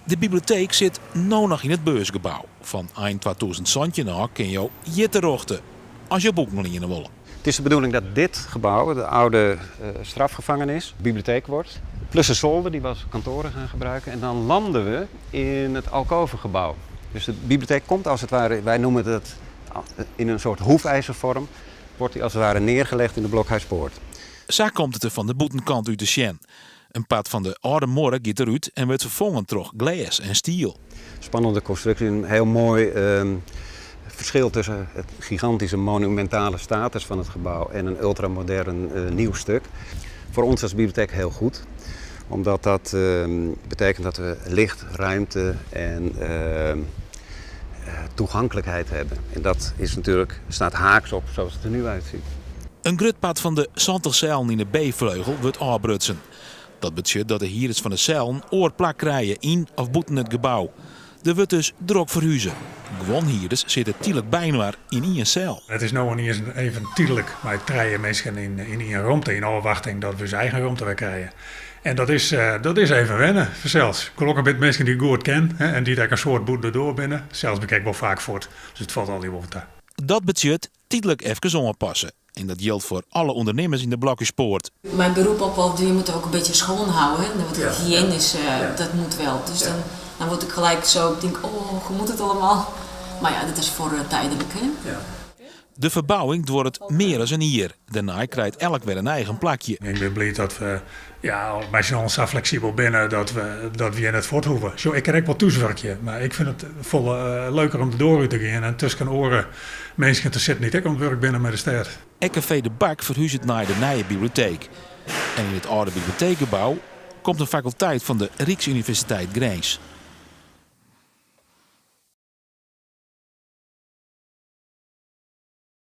De bibliotheek zit nu nog in het beursgebouw. Van eind 2000 nou kun je jitterochten als je boeken lenen willen. Het is de bedoeling dat dit gebouw, de oude strafgevangenis, bibliotheek wordt. Plus een zolder die we als kantoren gaan gebruiken. En dan landen we in het alcovengebouw. Dus de bibliotheek komt als het ware, wij noemen het in een soort hoefijzervorm, wordt die als het ware neergelegd in de Blokhuispoort. Zo komt het er van de boetenkant uit de Sjen. Een pad van de oude morgen gaat eruit en wordt vervangen door glas en stiel. Spannende constructie, een heel mooi verschil tussen het gigantische monumentale status van het gebouw en een ultramodern nieuw stuk. Voor ons als bibliotheek heel goed, omdat dat betekent dat we licht, ruimte en toegankelijkheid hebben. En dat is natuurlijk, staat haaks op zoals het er nu uitziet. Een grutpad van de 20 cellen in de B-vleugel wordt afbrutsen. Dat betekent dat de hierders van de cellen oorplak krijgen in of buiten het gebouw. Er wordt dus druk verhuizen. Gewoon hierders zitten tijdelijk bijna in één cel. Het is nou niet eens even tijdelijk, maar het krijgen mensen in één ruimte in afwachting dat we zijn eigen ruimte weer krijgen. En dat is even wennen, zelfs. Ik ook een beetje mensen die goed kennen en die daar een soort boete door binnen. Zelfs bekijk ik wel vaak voort, dus het valt al niet over te. Dat betekent tijdelijk even onpassen. En dat geldt voor alle ondernemers in de Blokhuispoort. Mijn beroep ook wel, je moet ook een beetje schoon houden. Want het hygiënisch, dat moet wel. Dus dan word ik gelijk zo, ik denk, oh, hoe moet het allemaal? Maar ja, dat is voor tijdelijk. Hè? Ja. De verbouwing wordt het meer dan een jaar. Daarna krijgt elk weer een eigen plakje. Ik ben blij dat we, wij zijn al zo flexibel binnen dat we in het voort hoeven. Zo, ik krijg wel toezwerkje, maar ik vind het vol leuker om door te gaan en tussen oren mensen te zitten. Niet ik om werk binnen met de stad. Café de Bak verhuist het naar de nieuwe bibliotheek. En in het oude bibliotheekgebouw komt een faculteit van de Rijksuniversiteit Grijns.